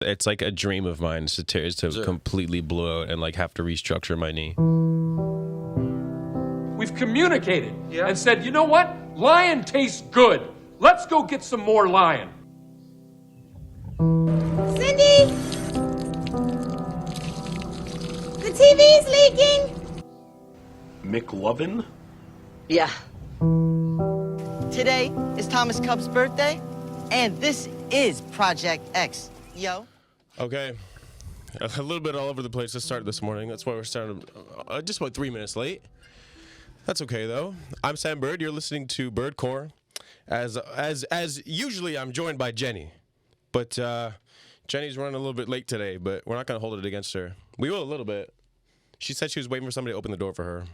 It's like a dream of mine to completely blow out and like have to restructure my knee. We've communicated and said, you know what? Lion tastes good. Let's go get some more lion. Cindy! The TV's leaking! McLovin? Yeah. Today is Thomas Cub's birthday, and this is Project X. Yo. Okay. A little bit all over the place to start this morning. That's why we're starting just about 3 minutes late. That's okay, though. I'm Sam Bird. You're listening to Birdcore. As usually, I'm joined by Jenny. But Jenny's running a little bit late today, but we're not going to hold it against her. We will a little bit. She said she was waiting for somebody to open the door for her.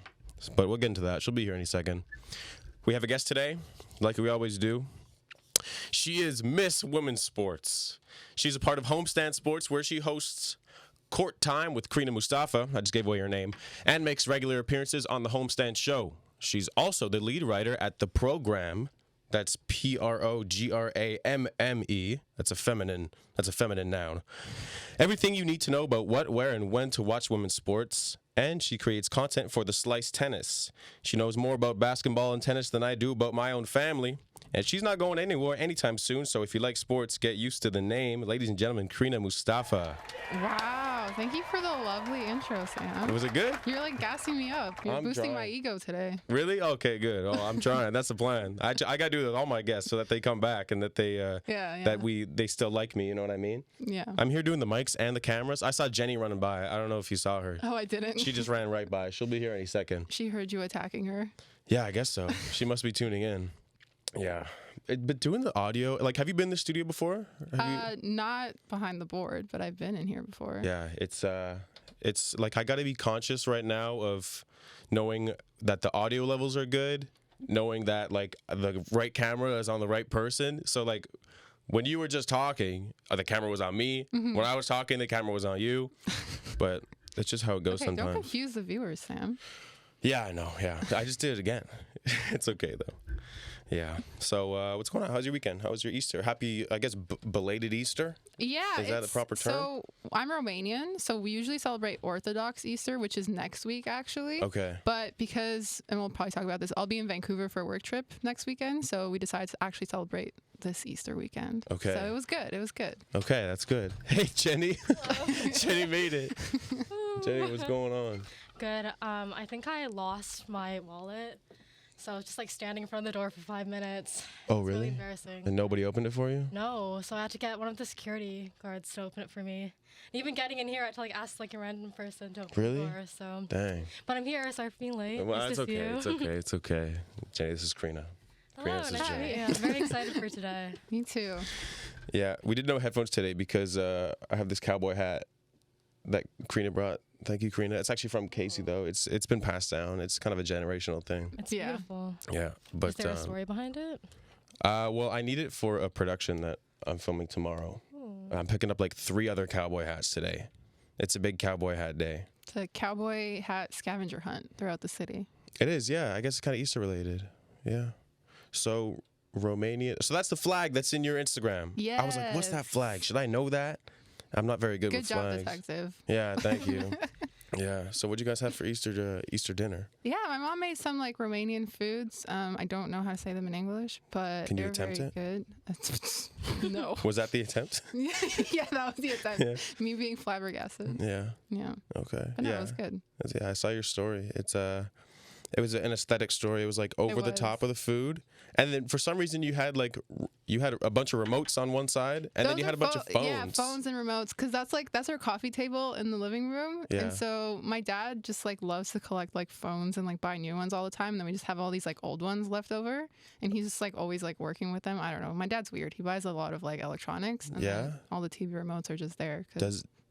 But we'll get into that. She'll be here any second. We have a guest today, like we always do. She is Miss Women's Sports. She's a part of Homestand Sports, where she hosts Court Time with Crina Mustafa, I just gave away her name, and makes regular appearances on the Homestand Show. She's also the lead writer at the program. That's PROGRAMME. That's a feminine noun. Everything you need to know about what, where, and when to watch women's sports. And she creates content for the Slice Tennis. She knows more about basketball and tennis than I do about my own family. And she's not going anywhere anytime soon, so if you like sports, get used to the name. Ladies and gentlemen, Crina Mustafa. Wow, thank you for the lovely intro, Sam. Was it good? You're like gassing me up. You're boosting my ego today. Really? Okay, good. Oh, I'm trying. That's the plan. I got to do that with all my guests so that they come back and that they they still like me, you know what I mean? Yeah. I'm here doing the mics and the cameras. I saw Jenny running by. I don't know if you saw her. Oh, I didn't. She just ran right by. She'll be here any second. She heard you attacking her. Yeah, I guess so. She must be tuning in. Yeah. But doing the audio, like, have you been in the studio before? Not behind the board, but I've been in here before. Yeah, it's like I got to be conscious right now of knowing that the audio levels are good, knowing that, like, the right camera is on the right person. So, like, when you were just talking, the camera was on me. Mm-hmm. When I was talking, the camera was on you. But it's just how it goes sometimes. Don't confuse the viewers, Sam. Yeah, I know. Yeah, I just did it again. It's okay, though. Yeah. So what's going on? How's your weekend? How was your Easter? Happy, I guess, belated Easter? Yeah. Is that a proper term? So I'm Romanian, so we usually celebrate Orthodox Easter, which is next week, actually. Okay. But because, and we'll probably talk about this, I'll be in Vancouver for a work trip next weekend, so we decided to actually celebrate this Easter weekend. Okay. So it was good. It was good. Okay, that's good. Hey, Jenny. Jenny made it. Jenny, what's going on? Good. I think I lost my wallet. So I was just like standing in front of the door for 5 minutes. Oh, it's really? Embarrassing. And nobody opened it for you? No. So I had to get one of the security guards to open it for me. And even getting in here, I had to like ask like a random person to open the door. So. Dang. But I'm here. Sorry for being late. Well, it's okay. It's okay. It's okay. Jenny, this is Crina. Hello, this is Jenny. I'm very excited for today. Me too. Yeah, we did no headphones today because I have this cowboy hat that Crina brought. Thank you, Crina. It's actually from Casey, though. It's been passed down. It's kind of a generational thing. It's beautiful. Yeah, but is there a story behind it? Well, I need it for a production that I'm filming tomorrow. I'm picking up like 3 other cowboy hats today. It's a big cowboy hat day. It's a cowboy hat scavenger hunt throughout the city. It is, yeah. I guess it's kind of Easter related. Yeah. So Romania. So that's the flag that's in your Instagram. Yeah. I was like, what's that flag? Should I know that? I'm not very good with flags. Good job, detective. Yeah, thank you. Yeah. So what'd you guys have for Easter dinner? Yeah, my mom made some like Romanian foods. I don't know how to say them in English, but can you they're attempt very good. No. Was that the attempt? Yeah, that was the attempt. Yeah. Me being flabbergasted. Yeah. Yeah. Okay. But no, it was good. Yeah, I saw your story. It was an aesthetic story. It was like over the top of the food. And then for some reason you had a bunch of remotes on one side, and then you had a bunch of phones. Yeah, phones and remotes, because that's our coffee table in the living room. Yeah. And so my dad just like loves to collect like phones and like buy new ones all the time. And then we just have all these like old ones left over, and he's just like always like working with them. I don't know. My dad's weird. He buys a lot of like electronics. And then all the TV remotes are just there.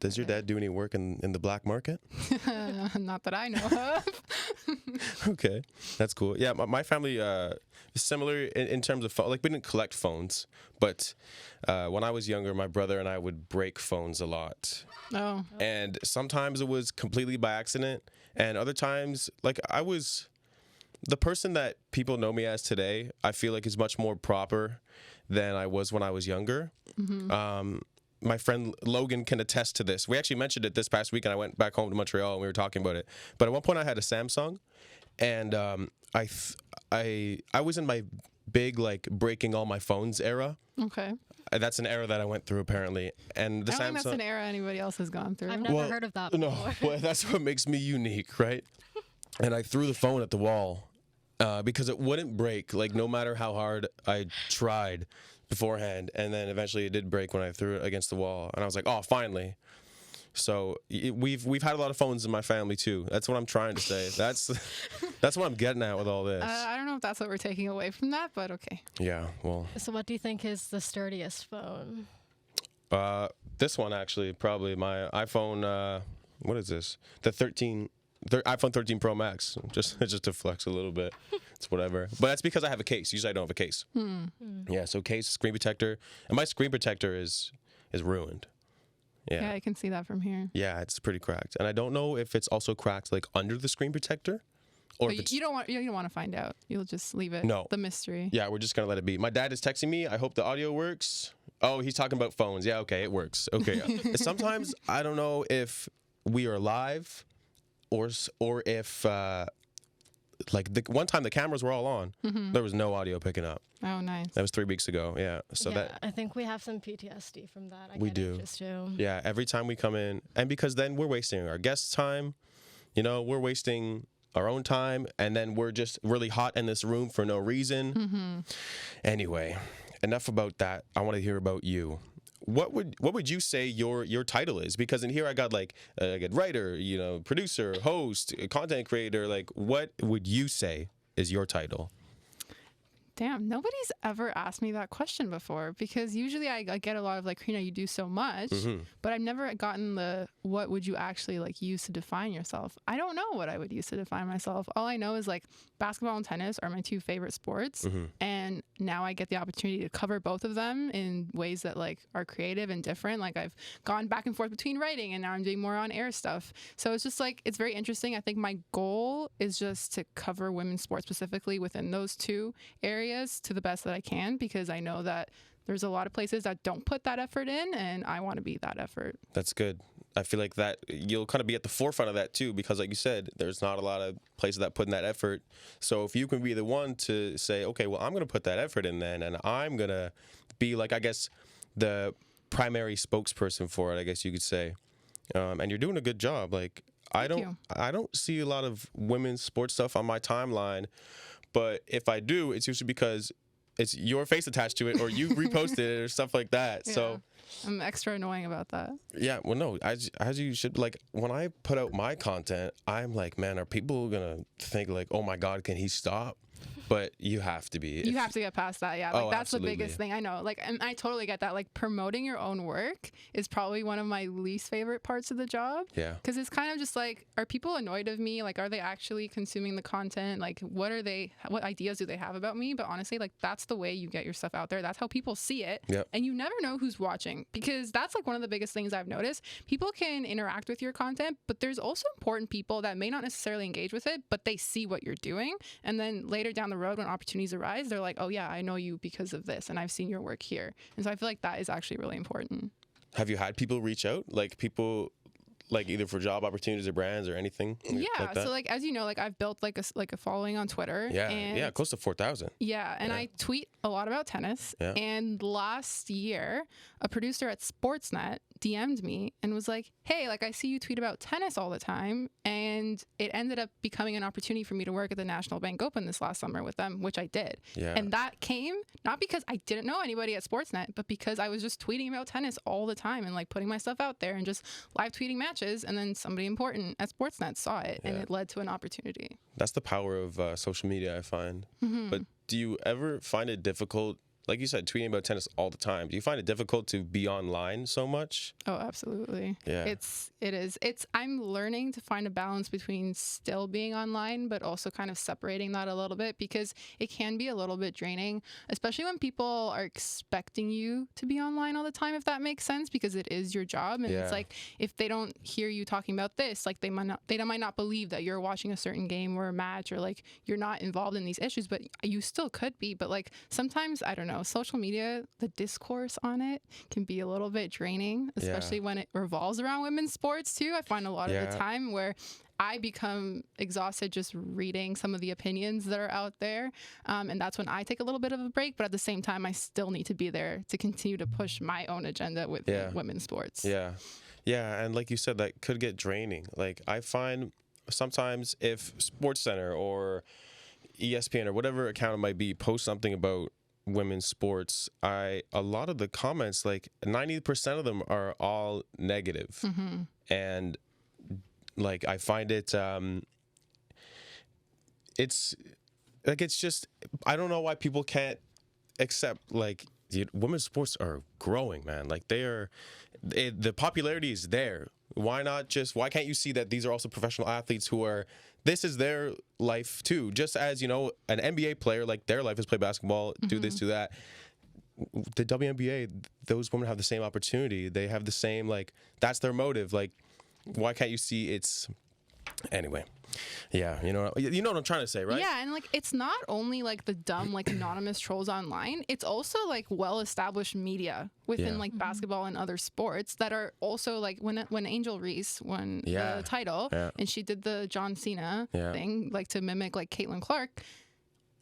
Does your dad do any work in the black market? Not that I know of. Okay, that's cool. Yeah, my family is similar in terms of phone. Like, we didn't collect phones, but when I was younger, my brother and I would break phones a lot. Oh. And sometimes it was completely by accident, and other times, like, I was the person that people know me as today. I feel like is much more proper than I was when I was younger. Mm-hmm. my friend Logan can attest to this. We actually mentioned it this past week, and I went back home to Montreal and we were talking about it. But at one point, I had a Samsung, and I was in my big like breaking all my phones era. Okay. That's an era that I went through apparently, and the I don't think Samsung. that's an era anybody else has gone through. I've never heard of that before. No, well, that's what makes me unique, right? And I threw the phone at the wall because it wouldn't break, like no matter how hard I tried beforehand, and then eventually it did break when I threw it against the wall, and I was like, oh, finally. So we've had a lot of phones in my family too. That's what I'm trying to say. That's what I'm getting at with all this. I don't know if that's what we're taking away from that, but okay. Yeah, well. So what do you think is the sturdiest phone? This one actually, probably my iPhone. What is this? The iPhone 13 Pro Max. Just to flex a little bit. It's whatever. But that's because I have a case. Usually I don't have a case. Yeah, so case, screen protector, and my screen protector is ruined. Yeah, I can see that from here. Yeah, it's pretty cracked, and I don't know if it's also cracked like under the screen protector, or But you don't want to find out. You'll just leave it. No. The mystery. Yeah, we're just gonna let it be. My dad is texting me. I hope the audio works. Oh, he's talking about phones. Yeah, okay, it works. Okay. Sometimes I don't know if we are live, or if like the one time the cameras were all on, there was no audio picking up. Oh, nice. That was 3 weeks ago. Yeah. So I think we have some PTSD from that. We do. Yeah. Every time we come in, and because then we're wasting our guests' time, we're wasting our own time, and then we're just really hot in this room for no reason. Anyway, enough about that. I want to hear about you. What would you say your title is? Because in here I got like a good writer, producer, host, content creator. Like, what would you say is your title? Damn, nobody's ever asked me that question before, because usually I get a lot of like, Crina, you do so much, but I've never gotten the what would you actually like use to define yourself. I don't know what I would use to define myself. All I know is like basketball and tennis are my two favorite sports, and now I get the opportunity to cover both of them in ways that like are creative and different. Like I've gone back and forth between writing, and now I'm doing more on air stuff. So it's just like, it's very interesting. I think my goal is just to cover women's sports specifically within those two areas to the best that I can, because I know that there's a lot of places that don't put that effort in, and I want to be that effort. That's good. I feel like that you'll kind of be at the forefront of that too, because like you said, there's not a lot of places that put in that effort. So if you can be the one to say, okay, well, I'm going to put that effort in then, and I'm going to be like, I guess, the primary spokesperson for it, I guess you could say. And you're doing a good job. Like I don't see a lot of women's sports stuff on my timeline. But if I do, it's usually because it's your face attached to it, or you reposted it, or stuff like that. Yeah. So I'm extra annoying about that. Yeah, well, no, as you should. Like when I put out my content, I'm like, man, are people gonna think like, oh my God, can he stop? But you have to be. You have to get past that, yeah. Like, that's absolutely. The biggest thing. I know. Like, and I totally get that. Like, promoting your own work is probably one of my least favorite parts of the job. Yeah. Because it's kind of just like, are people annoyed of me? Like, are they actually consuming the content? Like, what ideas do they have about me? But honestly, like, that's the way you get your stuff out there. That's how people see it. Yep. And you never know who's watching, because that's like one of the biggest things I've noticed. People can interact with your content, but there's also important people that may not necessarily engage with it, but they see what you're doing. And then later down the road, when opportunities arise, they're like, oh yeah, I know you because of this, and I've seen your work here. And so I feel like that is actually really important. Have you had people reach out, like people like either for job opportunities or brands or anything? Yeah, like that? So like, as you know, like I've built like a following on Twitter. Yeah, and yeah, close to 4,000. Yeah, and I tweet a lot about tennis. Yeah. And last year, a producer at Sportsnet DM'd me and was like, hey, like I see you tweet about tennis all the time. And it ended up becoming an opportunity for me to work at the National Bank Open this last summer with them, which I did. Yeah. And that came not because I didn't know anybody at Sportsnet, but because I was just tweeting about tennis all the time and like putting my stuff out there and just live tweeting matches. And then somebody important at Sportsnet saw it, and it led to an opportunity. That's the power of social media, I find. But do you ever find it difficult, like you said, tweeting about tennis all the time, do you find it difficult to be online so much? Oh, absolutely. Yeah. It is. I'm learning to find a balance between still being online, but also kind of separating that a little bit, because it can be a little bit draining, especially when people are expecting you to be online all the time, if that makes sense, because it is your job. And it's like, if they don't hear you talking about this, like they might not believe that you're watching a certain game or a match, or like you're not involved in these issues, but you still could be. But like sometimes, I don't know, social media, the discourse on it can be a little bit draining, especially when it revolves around women's sports too. I find a lot of the time where I become exhausted just reading some of the opinions that are out there. And that's when I take a little bit of a break. But at the same time, I still need to be there to continue to push my own agenda with women's sports. Yeah. Yeah. And like you said, that could get draining. Like, I find sometimes if SportsCenter or ESPN or whatever account it might be post something about women's sports, a lot of the comments, like 90% of them are all negative. And like, I find it's just, I don't know why people can't accept, like, women's sports are growing, man. Like, the popularity is there. Why can't you see that these are also professional athletes this is their life too? Just as, an NBA player, like, their life is play basketball, do this, do that. The WNBA, those women have the same opportunity. They have the same, like, that's their motive. Like, why can't you see it's... Anyway, yeah, you know what I'm trying to say, right? Yeah, and like, it's not only like the dumb, like, anonymous trolls online. It's also like well-established media within like basketball and other sports that are also like, when Angel Reese won the title and she did the John Cena thing, like, to mimic like Caitlin Clark.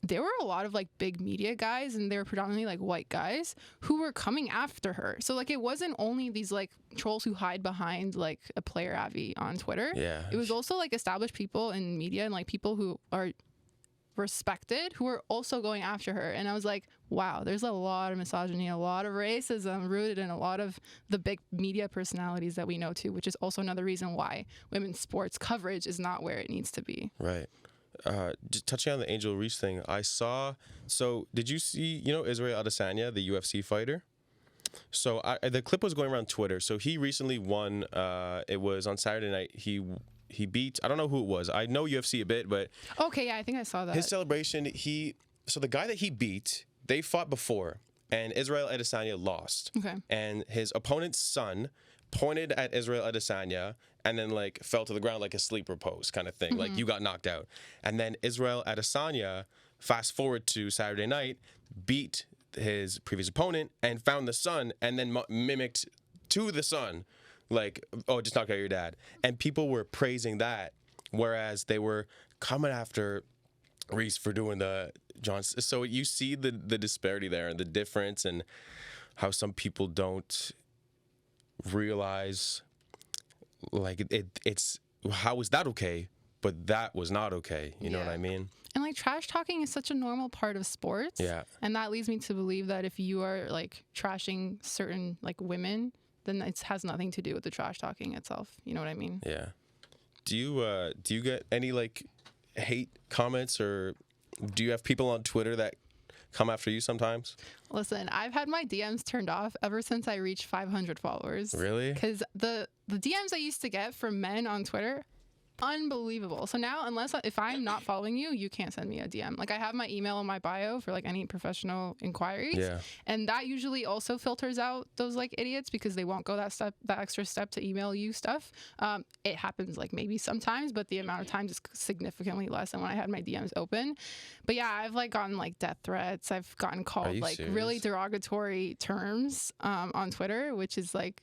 There were a lot of like big media guys, and they were predominantly like white guys who were coming after her. So like, it wasn't only these like trolls who hide behind like a player Abby on Twitter. Yeah. It was also like established people in media and like people who are respected who were also going after her. And I was like, wow, there's a lot of misogyny, a lot of racism rooted in a lot of the big media personalities that we know too, which is also another reason why women's sports coverage is not where it needs to be. Right. Just touching on the Angel Reese thing, did you see, Israel Adesanya, the UFC fighter? So the clip was going around Twitter. So he recently won, it was on Saturday night. He beat, I don't know who it was. I know UFC a bit, but... Okay, yeah, I think I saw that. His celebration, so the guy that he beat, they fought before, and Israel Adesanya lost. Okay. And his opponent's son pointed at Israel Adesanya and then like fell to the ground like a sleeper pose kind of thing. Like, you got knocked out. And then Israel Adesanya, fast forward to Saturday night, beat his previous opponent and found the son and then mimicked to the son, like, oh, just knocked out your dad. And people were praising that, whereas they were coming after Reese for doing the Johnson. So you see the disparity there and the difference, and how some people don't realize, like, it's how is that okay, but that was not okay. You know what I mean? And like, trash talking is such a normal part of sports. Yeah. And that leads me to believe that if you are like trashing certain like women, then it has nothing to do with the trash talking itself. You know what I mean? Yeah. Do you get any like hate comments, or do you have people on Twitter that come after you sometimes? Listen, I've had my DMs turned off ever since I reached 500 followers. Really? Because the DMs I used to get from men on Twitter, unbelievable. So now, if I'm not following you, you can't send me a DM. Like, I have my email in my bio for like any professional inquiries. Yeah. And that usually also filters out those like idiots, because they won't go that extra step to email you stuff. It happens like maybe sometimes, but the amount of times is significantly less than when I had my DMs open. But yeah, I've like gotten like death threats. I've gotten called like really derogatory terms on Twitter, which is like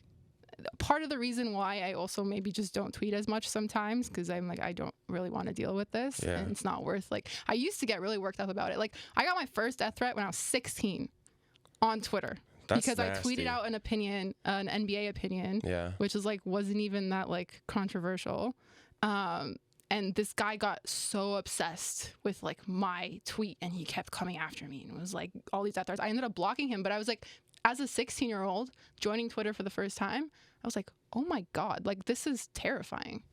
part of the reason why I also maybe just don't tweet as much sometimes, because I'm like, I don't really want to deal with this. Yeah. And it's not worth, like, I used to get really worked up about it. Like, I got my first death threat when I was 16 on Twitter. That's because nasty. I tweeted out an opinion, an NBA opinion, which is like, wasn't even that like controversial. And this guy got so obsessed with like my tweet, and he kept coming after me, and it was like all these death threats. I ended up blocking him, but I was like, as a 16-year-old joining Twitter for the first time, I was like, oh my God, like, this is terrifying.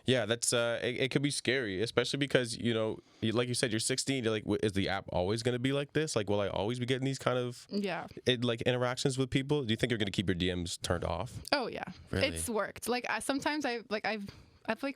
Yeah, that's it could be scary, especially because, like you said, you're 16. You're like, is the app always going to be like this? Like, will I always be getting these kind of like interactions with people? Do you think you're going to keep your DMs turned off? Oh yeah, really? It's worked. Like, sometimes I've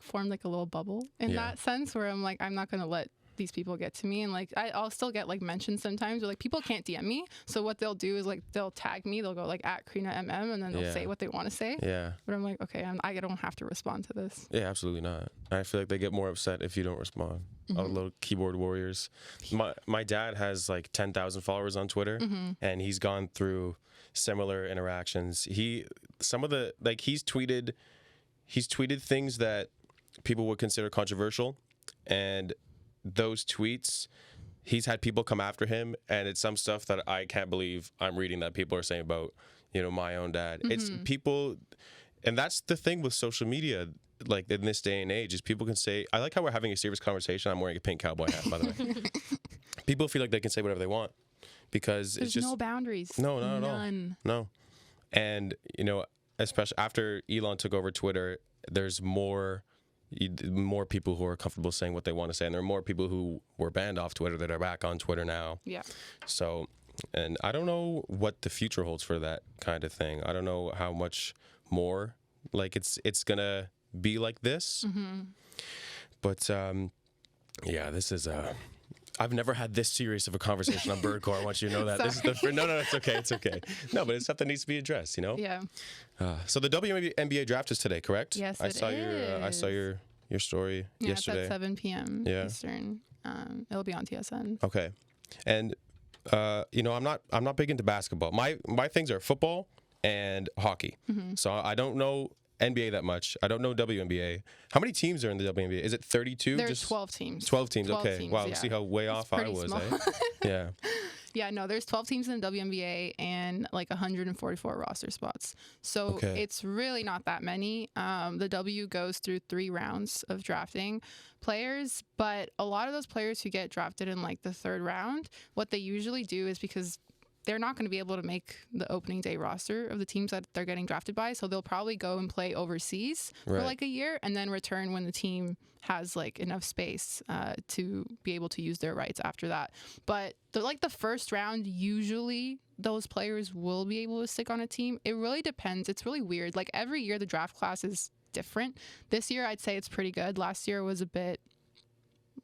formed like a little bubble in that sense, where I'm like, I'm not going to let these people get to me, and like I'll still get like mentioned sometimes, or like people can't DM me, so what they'll do is like they'll tag me, they'll go like at Crina MM, and then they'll say what they want to say. Yeah. But I'm like, okay, I don't have to respond to this. Yeah, absolutely not. I feel like they get more upset if you don't respond. All little keyboard warriors. My dad has like 10,000 followers on Twitter, and he's gone through similar interactions. He's tweeted things that people would consider controversial, and those tweets, he's had people come after him, and it's some stuff that I can't believe I'm reading that people are saying about, my own dad. It's people, and that's the thing with social media, like in this day and age, is people can say, I like how we're having a serious conversation. I'm wearing a pink cowboy hat, by the way. People feel like they can say whatever they want because there's it's just no boundaries. No, not None. at all. No. And, especially after Elon took over Twitter, there's more people who are comfortable saying what they want to say, and there are more people who were banned off Twitter that are back on Twitter now. Yeah. So, and I don't know what the future holds for that kind of thing. I don't know how much more like it's gonna be like this. But yeah, this is I've never had this serious of a conversation on Birdcore. I want you to know that. This is no, it's okay. It's okay. No, but it's stuff that needs to be addressed, Yeah. So the WNBA draft is today, correct? Yes, I saw your story yesterday. It's at 7 p.m. Eastern. It'll be on TSN. Okay. And I'm not big into basketball. My things are football and hockey. So I don't know NBA that much. I don't know WNBA. How many teams are in the WNBA? Is it 32? There's 12 teams. 12 teams. Okay. Teams, wow. yeah. See how way off I was. Yeah. Yeah, no, there's 12 teams in the WNBA and like 144 roster spots. So it's really not that many. The W goes through 3 rounds of drafting players, but a lot of those players who get drafted in like the 3rd round, what they usually do is because they're not going to be able to make the opening day roster of the teams that they're getting drafted by. So they'll probably go and play overseas for like a year and then return when the team has like enough space to be able to use their rights after that. But the first round, usually those players will be able to stick on a team. It really depends. It's really weird. Like every year the draft class is different. This year I'd say it's pretty good. Last year was a bit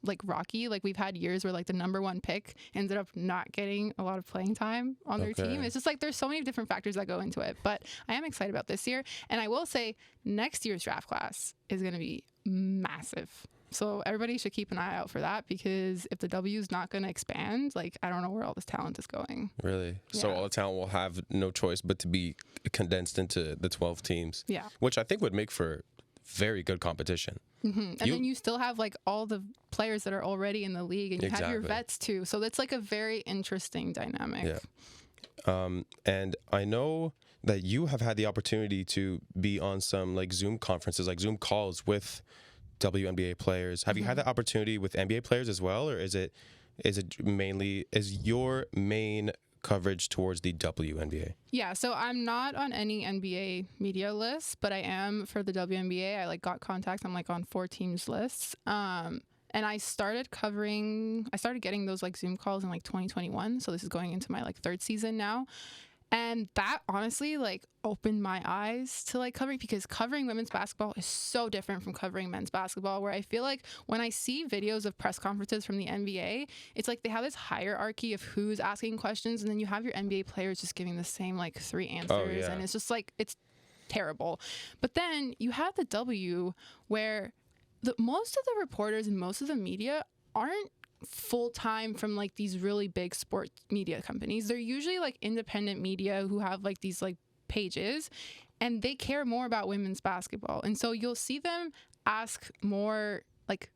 like rocky. Like we've had years where like the number 1 pick ended up not getting a lot of playing time on their team. It's just like there's so many different factors that go into it, but I am excited about this year. And I will say next year's draft class is going to be massive. So everybody should keep an eye out for that, because if the W is not going to expand, like I don't know where all this talent is going. Really? Yeah. So all the talent will have no choice but to be condensed into the 12 teams. Yeah. Which I think would make for very good competition. And then you still have like all the players that are already in the league, and you have your vets too. So that's like a very interesting dynamic. Yeah. And I know that you have had the opportunity to be on some like Zoom conferences, like Zoom calls with WNBA players. Have you had that opportunity with NBA players as well, or is your main coverage towards the WNBA? Yeah, so I'm not on any NBA media lists, but I am for the WNBA. I like got contacts. I'm like on 4 teams lists. And I started getting those like Zoom calls in like 2021. So this is going into my like 3rd season now. And that honestly like opened my eyes to like covering, because covering women's basketball is so different from covering men's basketball, where I feel like when I see videos of press conferences from the NBA, it's like they have this hierarchy of who's asking questions, and then you have your NBA players just giving the same like 3 answers. And it's just like, it's terrible. But then you have the W, where most of the reporters and most of the media aren't full-time from like these really big sports media companies. They're usually like independent media who have like these like pages, and they care more about women's basketball. And so you'll see them ask more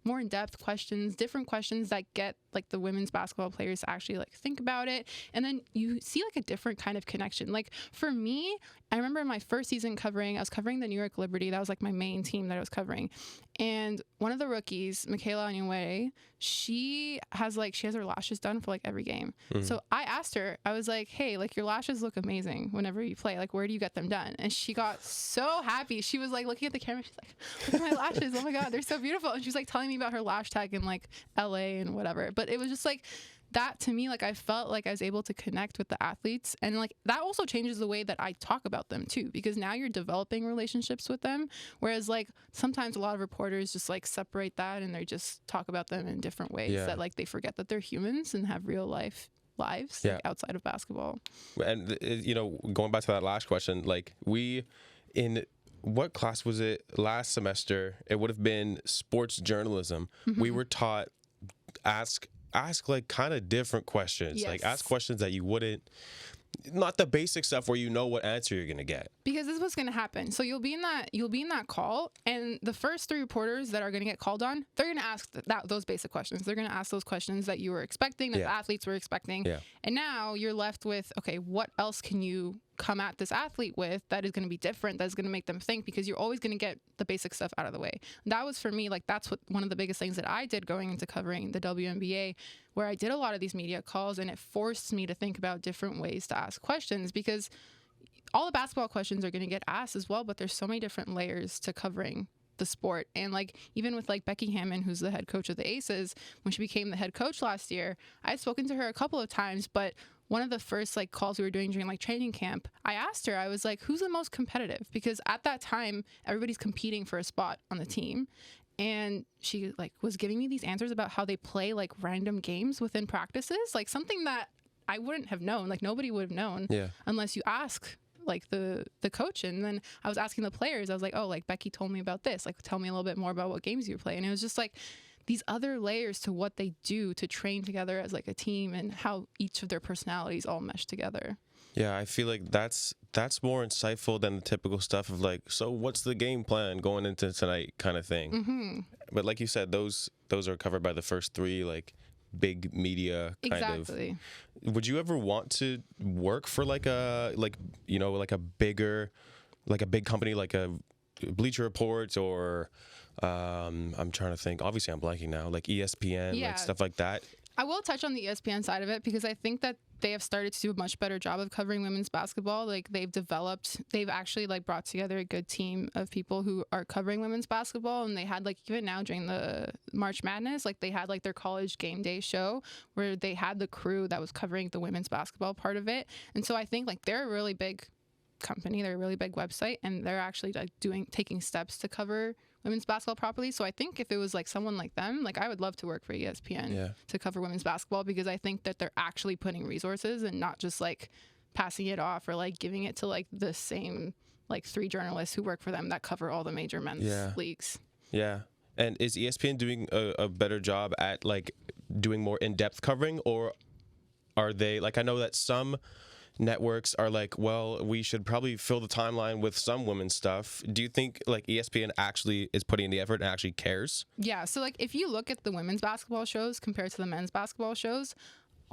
in-depth questions, different questions that get like the women's basketball players to actually like think about it. And then you see like a different kind of connection. Like for me, I remember in my first season I was covering the New York Liberty. That was like my main team that I was covering. And one of the rookies, Michaela Anyuwe, she has her lashes done for like every game. So I asked her, I was like, hey, like your lashes look amazing whenever you play. Like, where do you get them done? And she got so happy. She was like looking at the camera. She's like, look at my lashes. Oh my God, they're so beautiful. And she was like telling me about her lash tag in like LA and whatever. But it was just like, that to me, like I felt like I was able to connect with the athletes, and like that also changes the way that I talk about them too, because now you're developing relationships with them, whereas like sometimes a lot of reporters just like separate that and they just talk about them in different ways that like they forget that they're humans and have real lives like, outside of basketball. And you know, going back to that last question, like in what class was it last semester? It would have been sports journalism. We were taught ask like kind of different questions. Like ask questions that you wouldn't, not the basic stuff where you know what answer you're gonna get. Because this is what's gonna happen. So you'll be in that call, and the first 3 reporters that are gonna get called on, they're gonna ask those basic questions. They're gonna ask those questions that you were expecting, that the athletes were expecting. And now you're left with, okay, what else can you come at this athlete with that is going to be different, that's going to make them think, because you're always going to get the basic stuff out of the way. That was for me, like that's one of the biggest things that I did going into covering the WNBA, where I did a lot of these media calls, and it forced me to think about different ways to ask questions, because all the basketball questions are going to get asked as well, but there's so many different layers to covering the sport. And like even with like Becky Hammon, who's the head coach of the Aces, when she became the head coach last year, I had spoken to her a couple of times, but one of the first like calls we were doing during like training camp, I asked her, I was like, who's the most competitive? Because at that time, everybody's competing for a spot on the team. And she like was giving me these answers about how they play like random games within practices, like something that I wouldn't have known, like nobody would have known unless you ask like the coach. And then I was asking the players, I was like, oh, like Becky told me about this, like tell me a little bit more about what games you play. And it was just like these other layers to what they do to train together as like a team, and how each of their personalities all mesh together. Yeah, I feel like that's more insightful than the typical stuff of like, so what's the game plan going into tonight kind of thing. But like you said, those are covered by the first 3 like big media kind of. Would you ever want to work for like a big company like a Bleacher Report or I'm trying to think, obviously I'm blanking now, like ESPN, like stuff like that? I will touch on the ESPN side of it, because I think that they have started to do a much better job of covering women's basketball. Like they've actually like brought together a good team of people who are covering women's basketball. And they had like, even now during the March Madness, like they had like their college game day show where they had the crew that was covering the women's basketball part of it. And so I think like they're a really big company, they're a really big website, and they're actually like taking steps to cover women's basketball properly. So I think if it was like someone like them, like I would love to work for ESPN to cover women's basketball, because I think that they're actually putting resources and not just like passing it off or like giving it to like the same like 3 journalists who work for them that cover all the major men's leagues. Yeah. And is ESPN doing a better job at like doing more in-depth covering, or are they like, I know that some networks are like, well, we should probably fill the timeline with some women's stuff. Do you think like ESPN actually is putting in the effort and actually cares? Yeah, so like if you look at the women's basketball shows compared to the men's basketball shows,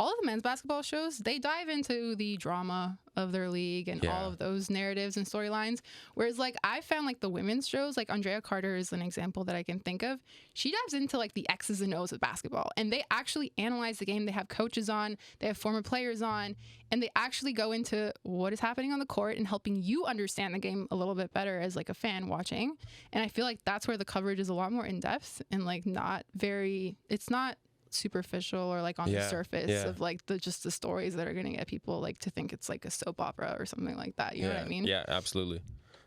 all of the men's basketball shows, they dive into the drama of their league and all of those narratives and storylines. Whereas like I found like the women's shows, like Andrea Carter is an example that I can think of. She dives into like the X's and O's of basketball, and they actually analyze the game. They have coaches on, they have former players on, and they actually go into what is happening on the court and helping you understand the game a little bit better as like a fan watching. And I feel like that's where the coverage is a lot more in depth and like it's not superficial or like on the surface of like the stories that are going to get people like to think it's like a soap opera or something like that. You know what I mean? Yeah, absolutely.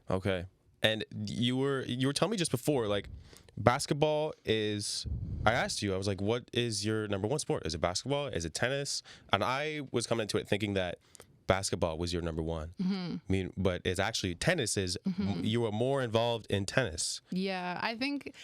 Okay. And you were telling me just before, like basketball is, I asked you, I was like, what is your number 1 sport? Is it basketball? Is it tennis? And I was coming into it thinking that basketball was your number 1. I mean, but it's actually tennis is, you were more involved in tennis. Yeah, I think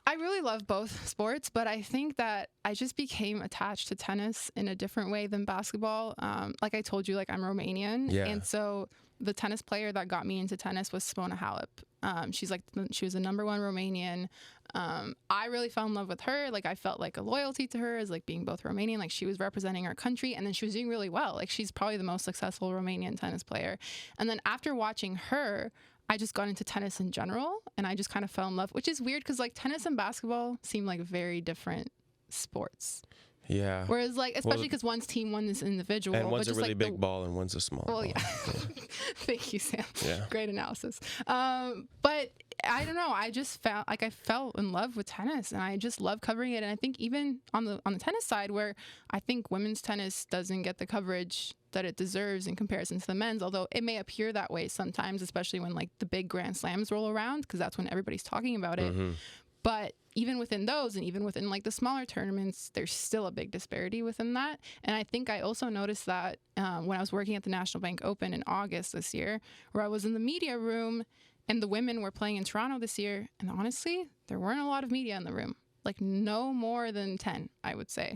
I really love both sports, but I think that I just became attached to tennis in a different way than basketball. Like I told you, like I'm Romanian. And so the tennis player that got me into tennis was Simona Halep. She was the number 1 Romanian. I really fell in love with her. Like I felt like a loyalty to her as like being both Romanian, like she was representing our country, and then she was doing really well. Like she's probably the most successful Romanian tennis player. And then after watching her, I just got into tennis in general, and I just kind of fell in love, which is weird because like tennis and basketball seem like very different sports. Yeah. Whereas, like, especially because one's team, one is individual. And one's but a just, really like, big ball and one's a small ball. Yeah. Thank you, Sam. Yeah. Great analysis. But I don't know. I just felt like I fell in love with tennis, and I just love covering it. And I think even on the tennis side, where I think women's tennis doesn't get the coverage that it deserves in comparison to the men's, although it may appear that way sometimes, especially when like the big Grand Slams roll around, because that's when everybody's talking about it. But even within those, and even within like the smaller tournaments, there's still a big disparity within that. And I think I also noticed that when I was working at the National Bank Open in August this year, where I was in the media room and the women were playing in Toronto this year. And honestly, there weren't a lot of media in the room, like no more than 10, I would say.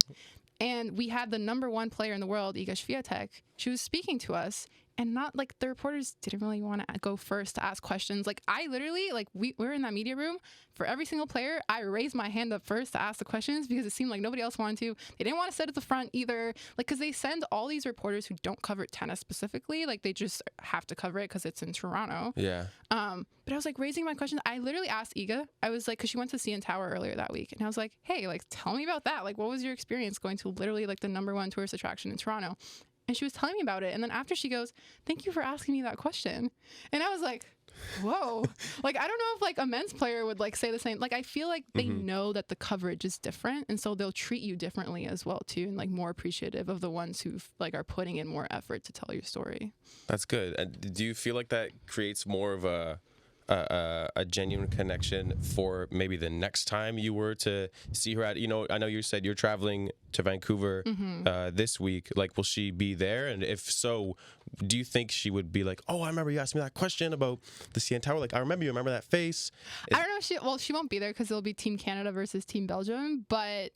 And we had the number one player in the world, Iga Swiatek. She was speaking to us, and not like the reporters didn't really want to go first to ask questions. Like I literally, like we were in that media room for every single player. I raised my hand up first to ask the questions because it seemed like nobody else wanted to. They didn't want to sit at the front either. Like, cause they send all these reporters who don't cover tennis specifically. Like they just have to cover it cause it's in Toronto. Yeah. But I was like raising my questions. I literally asked Iga, I was like, cause she went to CN Tower earlier that week. And I was like, hey, like tell me about that. Like what was your experience going to literally like the number one tourist attraction in Toronto? And she was telling me about it. And then after she goes, thank you for asking me that question. And I was like, whoa. Like, I don't know if like a men's player would like say the same. Like, I feel like they know that the coverage is different. And so they'll treat you differently as well, too. And like more appreciative of the ones who like are putting in more effort to tell your story. That's good. And do you feel like that creates more of a genuine connection for maybe the next time you were to see her at, you know, I know you said you're traveling to Vancouver this week. Like, will she be there? And if so, do you think she would be like, oh, I remember you asked me that question about the CN Tower. Like, I remember that face. I don't know. She won't be there because it'll be Team Canada versus Team Belgium. But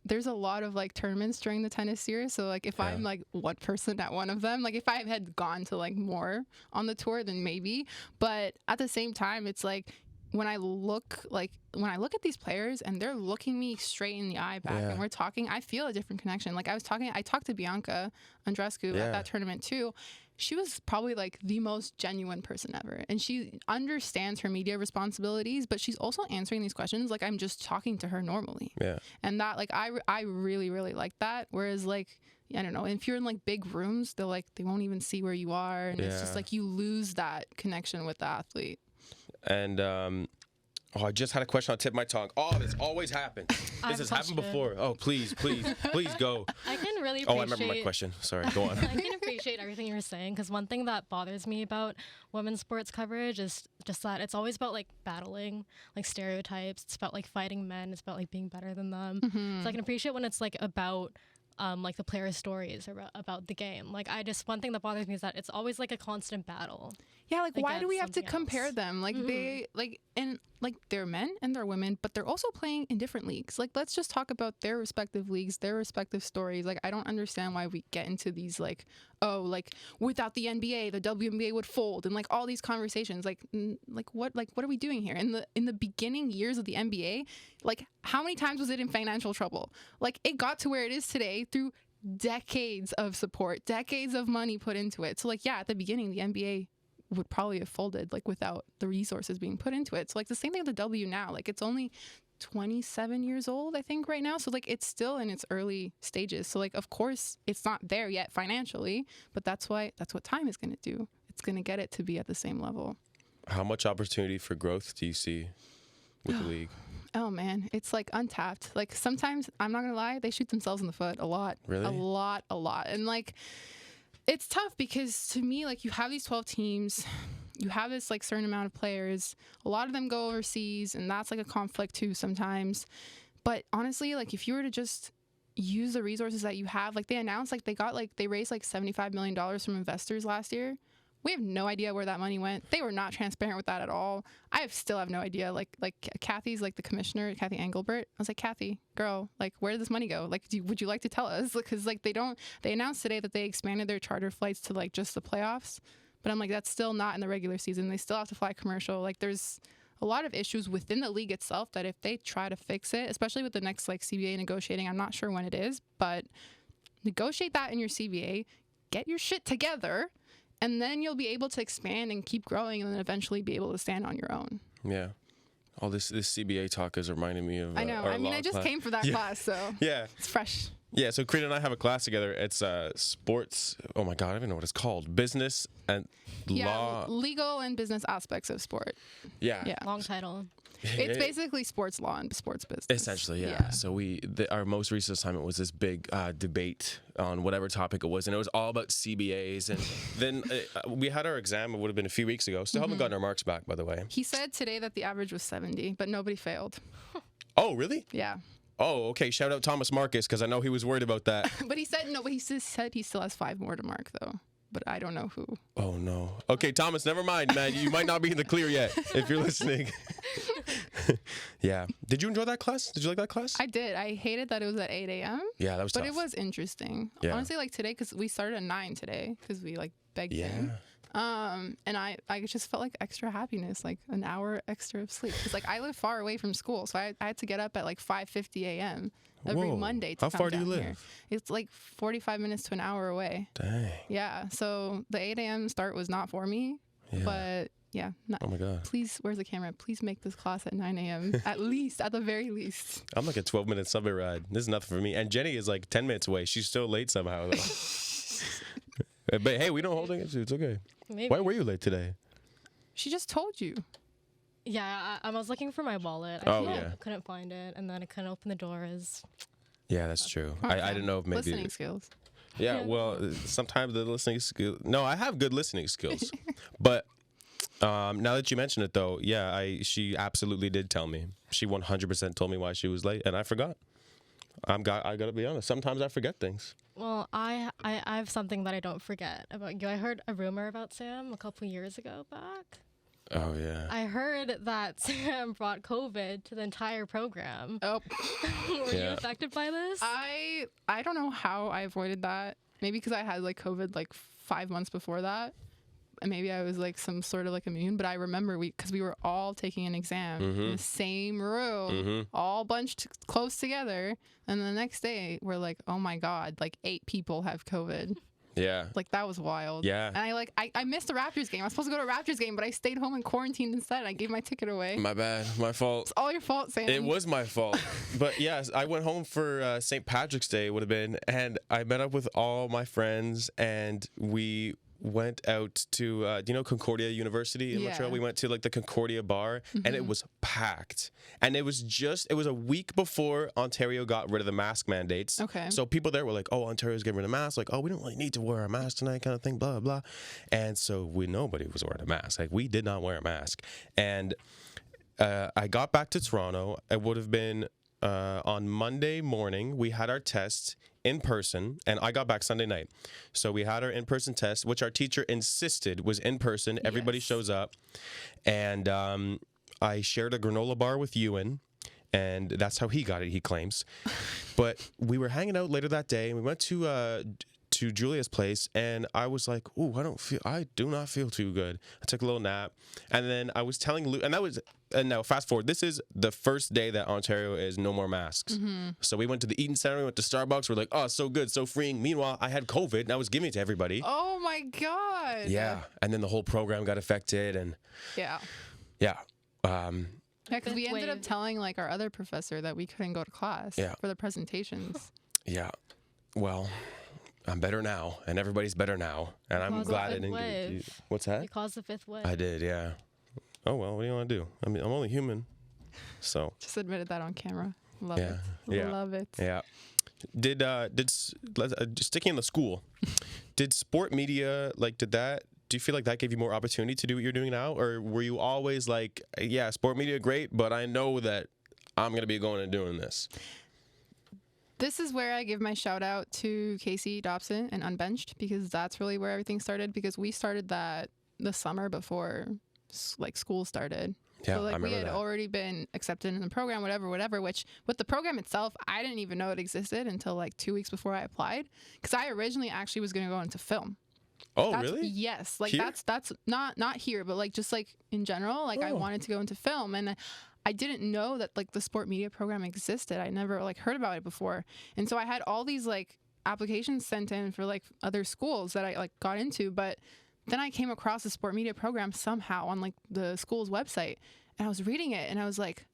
there's a lot of like tournaments during the tennis year. So like if I'm like one person at one of them, like if I had gone to like more on the tour, then maybe. But at the same time, it's like when I look at these players and they're looking me straight in the eye back and we're talking, I feel a different connection. Like I talked to Bianca Andreescu at that tournament too. She was probably like the most genuine person ever. And she understands her media responsibilities, but she's also answering these questions like I'm just talking to her normally. Yeah. And that like I really, really like that. Whereas like, I don't know, if you're in like big rooms, they won't even see where you are. And it's just like you lose that connection with the athlete. And I just had a question on tip of my tongue. Oh, this always happens. This has happened before. Oh, please go. I can really appreciate... Oh, I remember my question. Sorry, go on. I can appreciate everything you were saying, because one thing that bothers me about women's sports coverage is just that it's always about, like, battling, like, stereotypes. It's about, like, fighting men. It's about, like, being better than them. So I can appreciate when it's, like, about... like the player stories about the game. Like one thing that bothers me is that it's always like a constant battle. Yeah, like why do we have to compare them? Like they're men and they're women, but they're also playing in different leagues. Like let's just talk about their respective leagues, their respective stories. Like I don't understand why we get into these like, oh, like without the NBA, the WNBA would fold, and like all these conversations. Like what are we doing here? In the beginning years of the NBA, like how many times was it in financial trouble? Like it got to where it is today through decades of support, decades of money put into it. So like yeah, at the beginning the NBA would probably have folded like without the resources being put into it. So like the same thing with the W now. Like it's only 27 years old, I think, right now. So like it's still in its early stages. So like of course it's not there yet financially, but that's what time is going to do. It's going to get it to be at the same level. How much opportunity for growth do you see with the league? Oh man, it's like untapped. Like sometimes, I'm not gonna lie, they shoot themselves in the foot a lot. Really? A lot. And like it's tough because to me, like you have these 12 teams, you have this like certain amount of players, a lot of them go overseas, and that's like a conflict too sometimes. But honestly, like if you were to just use the resources that you have, like they announced like they raised like $75 million from investors last year. We have no idea where that money went. They were not transparent with that at all. still have no idea. Like Kathy's like the commissioner, Kathy Engelbert. I was like, Kathy, girl, like where did this money go? Like, would you like to tell us? Because like they announced today that they expanded their charter flights to like just the playoffs. But I'm like, that's still not in the regular season. They still have to fly commercial. Like there's a lot of issues within the league itself that if they try to fix it, especially with the next like CBA negotiating, I'm not sure when it is, but negotiate that in your CBA, get your shit together, and then you'll be able to expand and keep growing and then eventually be able to stand on your own. Yeah. All this CBA talk is reminding me of. I know. Our I mean, law I just class. came for that class, so Yeah. it's fresh. Yeah, so Crina and I have a class together. It's sports. Oh my God, I don't even know what it's called. Business and law. Legal and business aspects of sport. Yeah. Yeah. Long title. It's basically sports law and sports business. Essentially, yeah. So our most recent assignment was this big debate on whatever topic it was, and it was all about CBAs. And then we had our exam. It would have been a few weeks ago. Still haven't gotten our marks back, by the way. He said today that the average was 70, but nobody failed. Oh, really? Yeah. Oh, okay. Shout out Thomas Marcus, because I know he was worried about that. But he said no. But he said he still has 5 more to mark though. But I don't know who. Oh no. Okay, Thomas, never mind, man. You might not be in the clear yet if you're listening. Yeah. Did you enjoy that class? Did you like that class? I did. I hated that it was at 8 a.m. Yeah, that was But tough. it was interesting. Yeah. Honestly, like today, because we started at 9 today, because we like begged Yeah. him. And I just felt like extra happiness, like an hour extra of sleep. Because like I live far away from school, so I had to get up at like 5:50 a.m. every Whoa. Monday to How come far do you down live? here. It's like 45 minutes to an hour away. Dang. Yeah. So the 8 a.m. start was not for me. Yeah. But yeah. Oh my God. Please, where's the camera? Please make this class at 9 a.m. at least, at the very least. I'm like a 12-minute subway ride. This is nothing for me. And Jenny is like 10 minutes away. She's still late somehow. But hey, we don't hold it. It's okay. Maybe. Why were you late today? She just told you. Yeah, I was looking for my wallet. Oh, yeah. Couldn't find it, and then I couldn't open the doors. Yeah, that's true. I didn't know if maybe. Listening skills. Yeah, well, sometimes the listening skill. No, I have good listening skills, but now that you mention it, though, yeah, she absolutely did tell me. She 100% told me why she was late, and I forgot. I gotta be honest. Sometimes I forget things. Well, I have something that I don't forget about you. I heard a rumor about Sam a couple years ago back. Oh yeah. I heard that Sam brought COVID to the entire program. Oh. Were you affected by this? I don't know how I avoided that. Maybe because I had like COVID like 5 months before that. And maybe I was like some sort of like immune. But I remember because we were all taking an exam in the same room, all bunched close together. And the next day we're like, oh my God, like 8 people have COVID. Yeah. Like that was wild. Yeah. And I missed the Raptors game. I was supposed to go to a Raptors game, but I stayed home and quarantined instead. I gave my ticket away. My bad. My fault. It's all your fault, Sam. It was my fault. But yes, I went home for St. Patrick's Day, would have been, and I met up with all my friends, and we went out to, do you know Concordia University in Montreal? We went to like the Concordia bar, and it was packed. And it was a week before Ontario got rid of the mask mandates. Okay. So people there were like, oh, Ontario's getting rid of masks. Like, oh, we don't really need to wear a mask tonight kind of thing, blah, blah. And so nobody was wearing a mask. Like, we did not wear a mask. And I got back to Toronto. It would have been on Monday morning. We had our test in person, and I got back Sunday night. So we had our in-person test, which our teacher insisted was in person. Everybody shows up. And I shared a granola bar with Ewan, and that's how he got it, he claims. But we were hanging out later that day, and we went to Julia's place, and I was like, ooh, I do not feel too good. I took a little nap, and then I was telling Luke, and now fast forward, this is the first day that Ontario is no more masks. So we went to the Eaton Center, we went to Starbucks, we're like, oh, so good, so freeing. Meanwhile, I had COVID, and I was giving it to everybody. Oh my God. Yeah, and then the whole program got affected, and Yeah. yeah. Yeah, because we Fifth ended up wave. telling like our other professor that we couldn't go to class for the presentations. Yeah. Well, I'm better now, and everybody's better now, and I'm Caused the glad I fifth didn't get it. wave. What's that? You caused the 5th wave. I did, yeah. Oh, well, what do you want to do? I mean, I'm only human, so. Just admitted that on camera. Love Yeah, it. yeah. Love it. Yeah. Sticking in the school, did sport media, do you feel like that gave you more opportunity to do what you're doing now? Or were you always like, yeah, sport media, great, but I know that I'm going to be going and doing this? This is where I give my shout out to Casey Dobson and Unbenched, because that's really where everything started, because we started that the summer before like school started. Yeah, so I like we remember had that. already been accepted in the program, whatever, which with the program itself, I didn't even know it existed until like 2 weeks before I applied, because I originally actually was going to go into film. Oh, That's, really? Yes. Like Here? that's not here, but like just like in general, like I wanted to go into film, and I didn't know that like the sport media program existed. I never like heard about it before. And so I had all these like applications sent in for like other schools that I like got into, but then I came across the sport media program somehow on like the school's website. and I was reading it and I was like,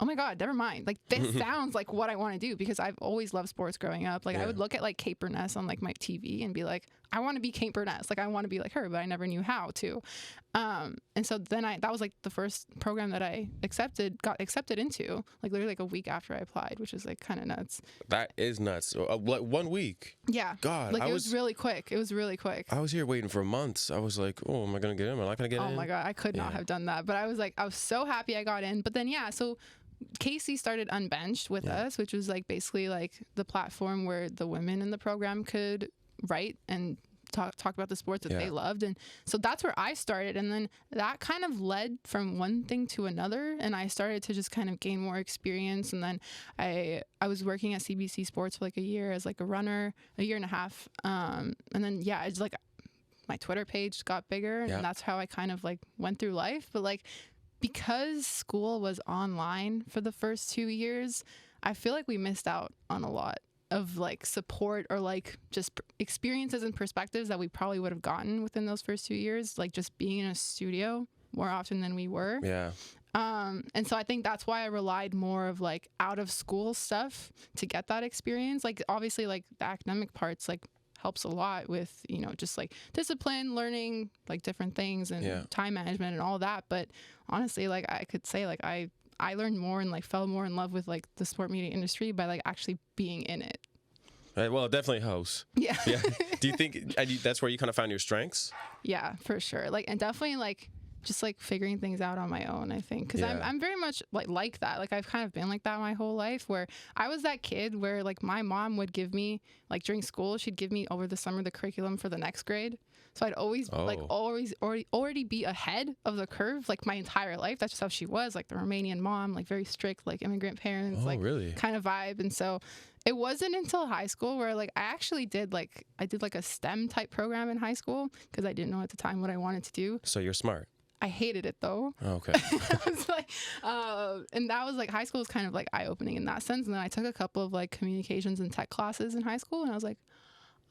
oh my God, never mind. Like, this sounds like what I want to do, because I've always loved sports growing up. Like, I would look at like Kate Burness on like my TV and be like, I want to be Kate Burness. Like, I want to be like her, but I never knew how to. And so then that was like the first program that I got accepted into, like literally like a week after I applied, which is like kind of nuts. That is nuts. Like 1 week. Yeah. God. Like, it was really quick. It was really quick. I was here waiting for months. I was like, oh, am I going to get in? Am I not going to get in? Oh my God. I could not have done that. But I was so happy I got in. But then, so Casey started Unbenched with us, which was like basically like the platform where the women in the program could write and talk about the sports that they loved. And so that's where I started. And then that kind of led from one thing to another. And I started to just kind of gain more experience. And then I was working at CBC Sports for like a year as like a runner, a year and a half. And then, it's like my Twitter page got bigger, and that's how I kind of like went through life. But like, because school was online for the first 2 years, I feel like we missed out on a lot of like support or like just experiences and perspectives that we probably would have gotten within those first 2 years, like just being in a studio more often than we were. Yeah. And so I think that's why I relied more of like out of school stuff to get that experience. Like, obviously, like the academic parts like helps a lot with, just like discipline, learning like different things and time management and all that. But honestly, like I could say like I learned more and like fell more in love with like the sport media industry by like actually being in it. Right, well, it definitely helps. Yeah. Yeah. Do you think that's where you kind of found your strengths? Yeah, for sure. Like, and definitely like just like figuring things out on my own, I think, because I'm very much like that. Like, I've kind of been like that my whole life, where I was that kid where like my mom would give me, like during school, she'd give me over the summer the curriculum for the next grade. So I'd always already be ahead of the curve like my entire life. That's just how she was, like the Romanian mom, like very strict, like immigrant parents, really? Kind of vibe. And so it wasn't until high school where like I actually did like a STEM type program in high school, because I didn't know at the time what I wanted to do. So you're smart. I hated it though. Okay. I was like, and that was like, high school was kind of like eye opening in that sense. And then I took a couple of like communications and tech classes in high school, and I was like,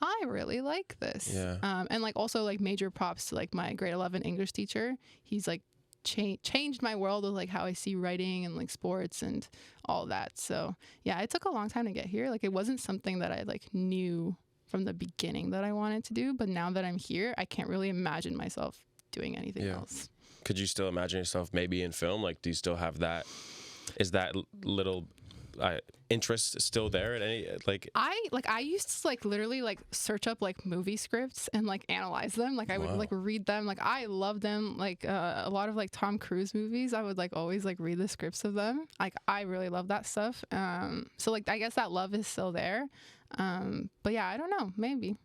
I really like this. Yeah. And like also like major props to like my grade 11 English teacher. He's like changed my world with like how I see writing and like sports and all that. So yeah, it took a long time to get here. Like, it wasn't something that I like knew from the beginning that I wanted to do, but now that I'm here, I can't really imagine myself doing anything else. Could you still imagine yourself maybe in film? Like, do you still have that? Is that little interest still there at any like? I used to like literally like search up like movie scripts and like analyze them. Like, I would like read them. Like, I love them. Like a lot of like Tom Cruise movies, I would like always like read the scripts of them. Like, I really love that stuff. So like I guess that love is still there. But yeah, I don't know, maybe.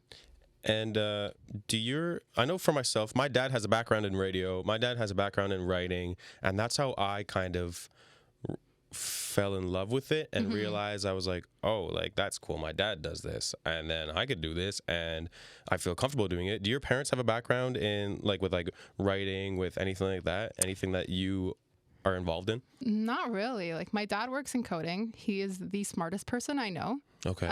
And I know for myself, my dad has a background in radio. My dad has a background in writing. And that's how I kind of fell in love with it and realized, I was like, oh, like, that's cool. My dad does this. And then I could do this. And I feel comfortable doing it. Do your parents have a background in like with like writing, with anything like that? Anything that you are involved in? Not really. Like, my dad works in coding. He is the smartest person I know. Okay.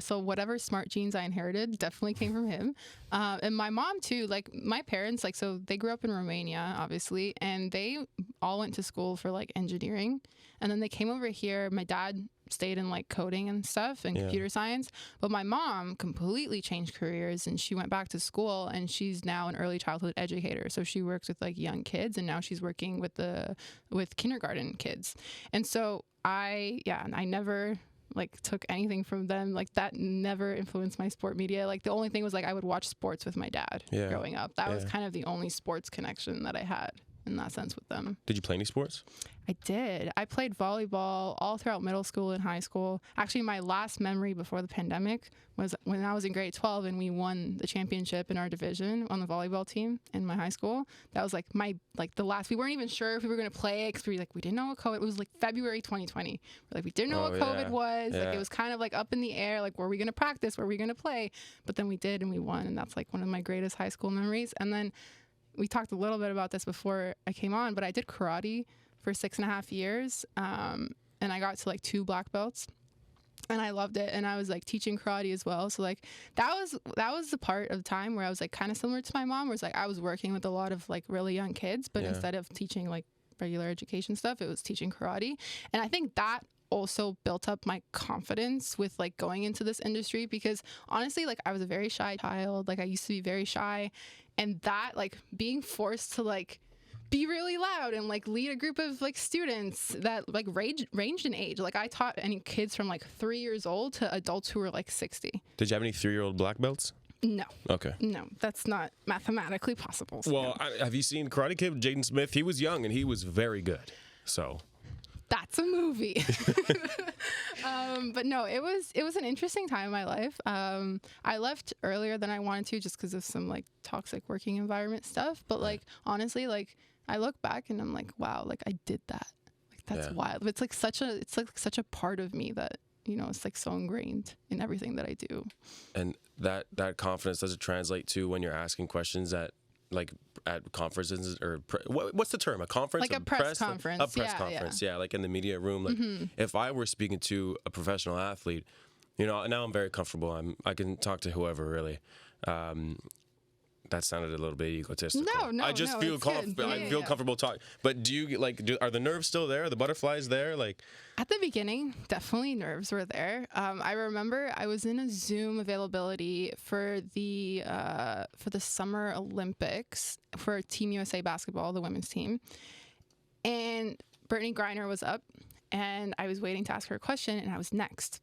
So whatever smart genes I inherited definitely came from him. And my mom too, like my parents, like, so they grew up in Romania, obviously, and they all went to school for like engineering. And then they came over here. My dad stayed in like coding and stuff and computer science. But my mom completely changed careers, and she went back to school, and she's now an early childhood educator. So she works with like young kids, and now she's working with kindergarten kids. And so I never like took anything from them. Like, that never influenced my sport media. Like, the only thing was like I would watch sports with my dad growing up. That was kind of the only sports connection that I had in that sense with them. Did you play any sports? I did. I played volleyball all throughout middle school and high school. Actually, my last memory before the pandemic was when I was in grade 12 and we won the championship in our division on the volleyball team in my high school. That was like the last. We weren't even sure if we were going to play because we didn't know what COVID. It was like February 2020. We didn't know what COVID was. Like, it was kind of like up in the air. Like, were we going to practice? Were we going to play? But then we did, and we won, and that's like one of my greatest high school memories. And then we talked a little bit about this before I came on, but I did karate for 6.5 years. And I got to like 2 black belts, and I loved it. And I was like teaching karate as well. So like that was the part of the time where I was like kind of similar to my mom, where it's like I was working with a lot of like really young kids, but instead of teaching like regular education stuff. It was teaching karate. And I think that also built up my confidence with like going into this industry, because honestly, like I was a very shy child. Like I used to be very shy, and that like being forced to like be really loud and like lead a group of like students that like ranged in age. Like I taught any kids from like 3 years old to adults who were like 60. Did you have any 3-year-old black belts? No. Okay. No, that's not mathematically possible. So Well, have you seen Karate Kid with Jaden Smith? He was young and he was very good. So that's a movie. But no, it was an interesting time in my life. I left earlier than I wanted to just because of some like toxic working environment stuff. But like honestly, like I look back and I'm like, wow, like I did that. Like that's wild. It's like such a part of me that, you know, it's like so ingrained in everything that I do. And that confidence, does it translate to when you're asking questions at like at conferences or what's the term? A conference? Like a press conference. A press conference, yeah, like in the media room. Like if I were speaking to a professional athlete, you know, now I'm very comfortable. I can talk to whoever really. That sounded a little bit egotistical. No, I just feel confident. I feel comfortable talking. But do you like? Are the nerves still there? Are the butterflies there? Like at the beginning, definitely nerves were there. I remember I was in a Zoom availability for the Summer Olympics for Team USA basketball, the women's team, and Brittany Griner was up, and I was waiting to ask her a question, and I was next.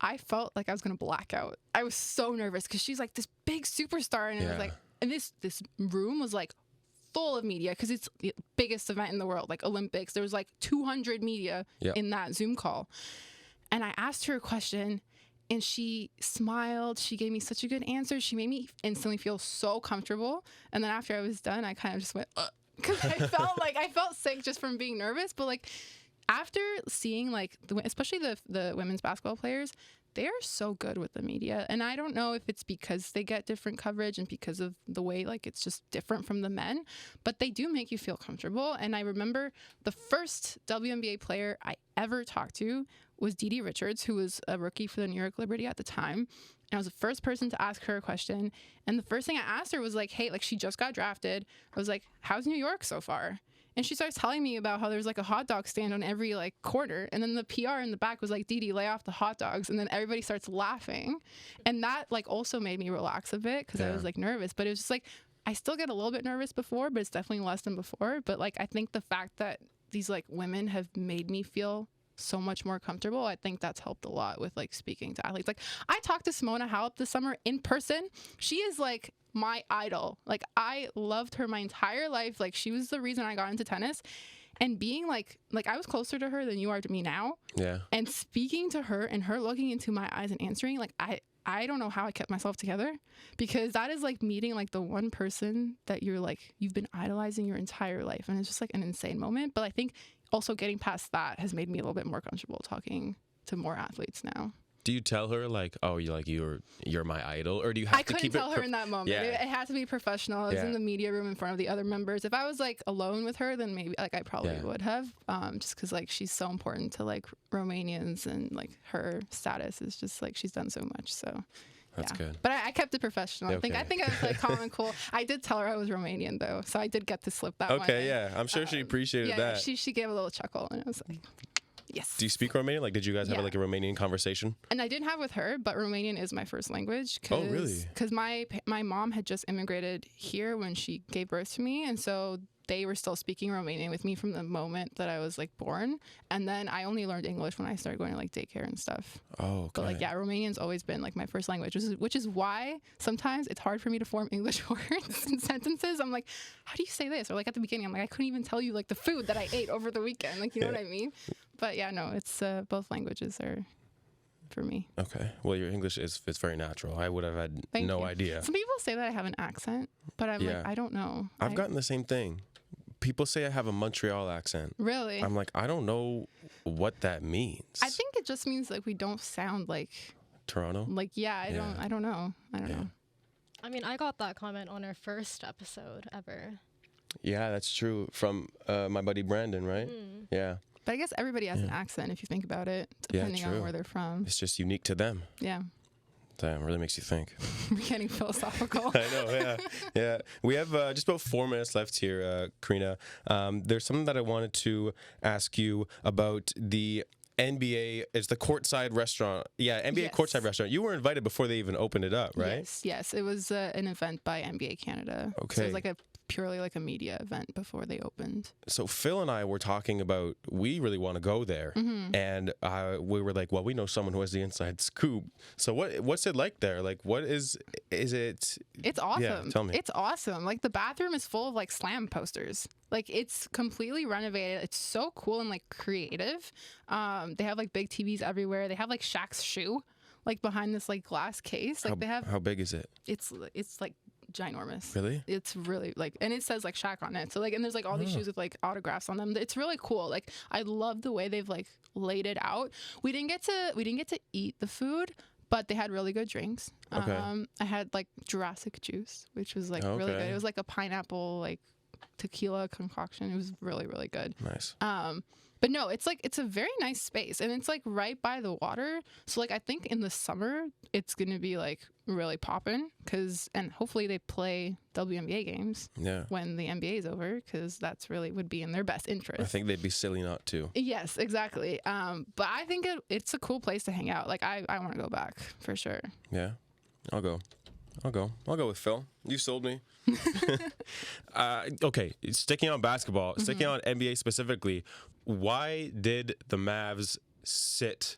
I felt like I was gonna black out. I was so nervous because she's like this big superstar, and it was like. And this room was like full of media because it's the biggest event in the world, like Olympics. There was like 200 media in that Zoom call. And I asked her a question and she smiled. She gave me such a good answer. She made me instantly feel so comfortable. And then after I was done, I kind of just went, because I felt sick just from being nervous. But like after seeing like, especially the women's basketball players, they are so good with the media. And I don't know if it's because they get different coverage and because of the way like it's just different from the men, but they do make you feel comfortable. And I remember the first WNBA player I ever talked to was Dee Richards, who was a rookie for the New York Liberty at the time. And I was the first person to ask her a question. And the first thing I asked her was like, hey, like she just got drafted. I was like, how's New York so far? And she starts telling me about how there's like a hot dog stand on every like corner. And then the PR in the back was like, Dee, lay off the hot dogs. And then everybody starts laughing. And that like also made me relax a bit because I was like nervous. But it was just like, I still get a little bit nervous before, but it's definitely less than before. But like, I think the fact that these like women have made me feel so much more comfortable, I think that's helped a lot with like speaking to athletes. Like I talked to Simona Halep this summer in person. She is like my idol. Like I loved her my entire life. Like she was the reason I got into tennis. And being like I was closer to her than you are to me now. Yeah. And speaking to her and her looking into my eyes and answering, like I don't know how I kept myself together, because that is like meeting like the one person that you've been idolizing your entire life. And it's just like an insane moment. But I think also getting past that has made me a little bit more comfortable talking to more athletes now. Do you tell her like, oh, you're my idol, or do you have to keep it? I couldn't tell her in that moment. Yeah. It had to be professional. I was in the media room in front of the other members. If I was like alone with her, then maybe like I probably would have, just because like she's so important to like Romanians, and like her status is just like she's done so much. So that's good. But I kept it professional. Okay. I think I was like calm and cool. I did tell her I was Romanian though, so I did get to slip that one. Okay, yeah, I'm sure she appreciated that. She gave a little chuckle, and I was like. Yes. Do you speak Romanian? Like, did you guys have like a Romanian conversation? And I didn't have with her, but Romanian is my first language. Oh, really? Because my mom had just immigrated here when she gave birth to me, and so they were still speaking Romanian with me from the moment that I was like born. And then I only learned English when I started going to like daycare and stuff. Oh, okay. But like, yeah, Romanian's always been like my first language, which is why sometimes it's hard for me to form English words and sentences. I'm like, how do you say this? Or like at the beginning, I'm like, I couldn't even tell you like the food that I ate over the weekend. Like, you know what I mean? But yeah, no, it's both languages are for me. Okay. Well, your English is very natural. I would have had no idea. Some people say that I have an accent, but I'm like, I don't know. I've gotten the same thing. People say I have a Montreal accent. Really? I'm like, I don't know what that means. I think it just means like we don't sound like Toronto. Like, I don't know. I don't know. I mean, I got that comment on our first episode ever. Yeah, that's true. From my buddy Brandon, right? Yeah. But I guess everybody has an accent if you think about it, depending on where they're from. It's just unique to them. Yeah. Damn, really makes you think. We're getting philosophical. I know, yeah. Yeah. We have just about 4 minutes left here, Crina. There's something that I wanted to ask you about the NBA. It's the courtside restaurant. Yeah, NBA Yes. courtside restaurant. You were invited before they even opened it up, right? Yes. It was an event by NBA Canada. So Okay. it was like a purely like a media event before they opened. So Phil and I were talking about we really want to go there, and we were like, well, we know someone who has the inside scoop. So what's it like there? Like, what is it? It's awesome. Yeah, tell me. It's awesome. Like the bathroom is full of like slam posters. Like it's completely renovated. It's so cool and like creative. They have like big TVs everywhere. They have like Shaq's shoe like behind this like glass case. Like they have. How big is it? It's like ginormous. Really? It's really like, and it says like Shaq on it. So like, and there's like all these shoes with like autographs on them. It's really cool. Like I love the way they've like laid it out. We didn't get to eat the food, but they had really good drinks. Okay. I had like Jurassic juice, which was like really good. Okay. It was like a pineapple like tequila concoction. It was really, really good. Nice. But no, it's like it's a very nice space, and it's like right by the water. So like I think in the summer it's gonna be like really poppin', and hopefully they play WNBA games Yeah. when the NBA is over, because that's really would be in their best interest. I think they'd be silly not to. Yes, exactly. But I think it's a cool place to hang out. Like I want to go back for sure. Yeah. I'll go with Phil. You sold me. Okay, sticking on basketball, sticking on NBA specifically, why did the Mavs sit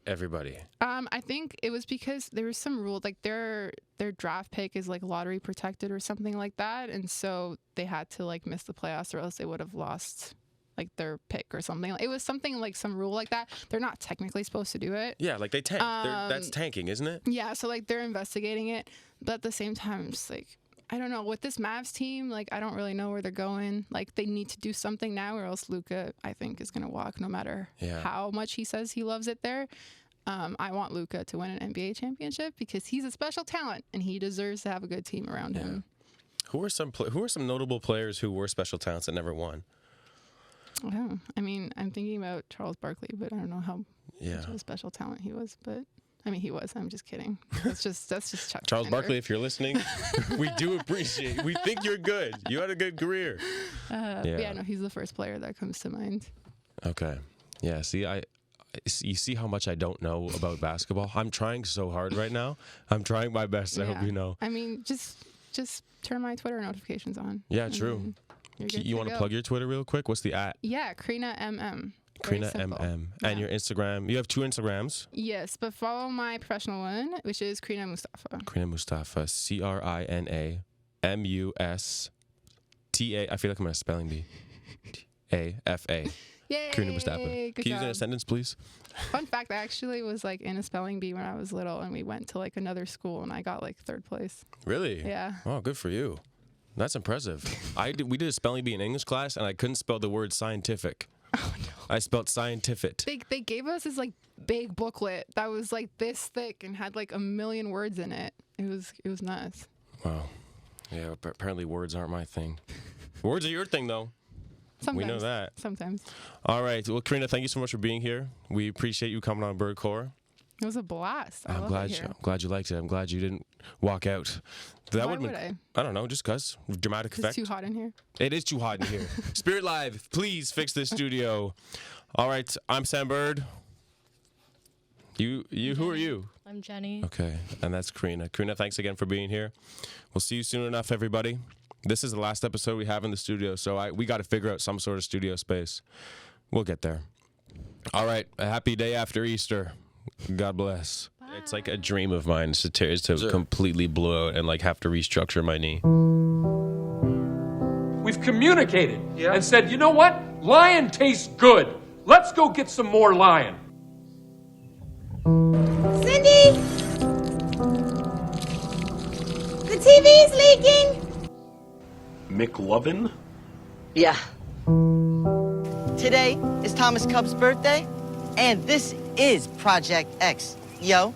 everybody? I think it was because there was some rule, like their draft pick is like lottery protected or something like that, and so they had to like miss the playoffs or else they would have lost like their pick or something. It was something like some rule like that. They're not technically supposed to do it. Yeah, like they tank. That's tanking, isn't it? Yeah, so like they're investigating it, but at the same time, I'm just like, I don't know, with this Mavs team, like I don't really know where they're going. Like they need to do something now, or else Luka, I think, is gonna walk no matter how much he says he loves it there. I want Luka to win an NBA championship because he's a special talent and he deserves to have a good team around him. Who are some notable players who were special talents that never won? Oh, I mean, I'm thinking about Charles Barkley, but I don't know how much of a special talent he was. But I mean, he was. I'm just kidding. That's just Chuck. Charles Fender. Barkley, if you're listening, we do appreciate. We think you're good. You had a good career. Yeah, no, he's the first player that comes to mind. Okay. Yeah. See, you see how much I don't know about basketball. I'm trying so hard right now. I'm trying my best. I hope you know. I mean, just turn my Twitter notifications on. Yeah, true. You want to plug your Twitter real quick? What's the @ Yeah, Crina MM. Crina MM. And your Instagram. You have 2 Instagrams. Yes, but follow my professional one, which is Crina Mustafa. Crina Mustafa. CrinaMusta. I feel like I'm a spelling bee. AFA. Yay! Crina Mustafa. Good Can you use it in a job. sentence, please? Fun fact, I actually was like in a spelling bee when I was little, and we went to like another school, and I got like 3rd place. Really? Yeah. Oh, good for you. That's impressive. We did a spelling bee in English class, and I couldn't spell the word scientific. Oh no. I spelled scientific. They gave us this like big booklet that was like this thick and had like a million words in it. It was nuts. Wow. Yeah, apparently words aren't my thing. Words are your thing, though. Sometimes. We know that. Sometimes. All right. Well, Crina, thank you so much for being here. We appreciate you coming on Birdcore. It was a blast. I I'm love glad it here. I'm glad you liked it. I'm glad you didn't walk out. That Why would've would I? I don't know, just cuz. Dramatic It's effect. too hot in here. It is too hot in here. Spirit Live, please fix this studio. All right, I'm Sam Bird. You who are you? I'm Jenny. Okay, and that's Crina. Crina, thanks again for being here. We'll see you soon enough, everybody. This is the last episode we have in the studio, so we got to figure out some sort of studio space. We'll get there. All right, a happy day after Easter. God bless. Bye. It's like a dream of mine to completely blow out and like have to restructure my knee. We've communicated and said, you know what? Lion tastes good. Let's go get some more lion. Cindy! The TV's leaking! McLovin? Yeah. Today is Thomas Cub's birthday, and this is Project X. Yo.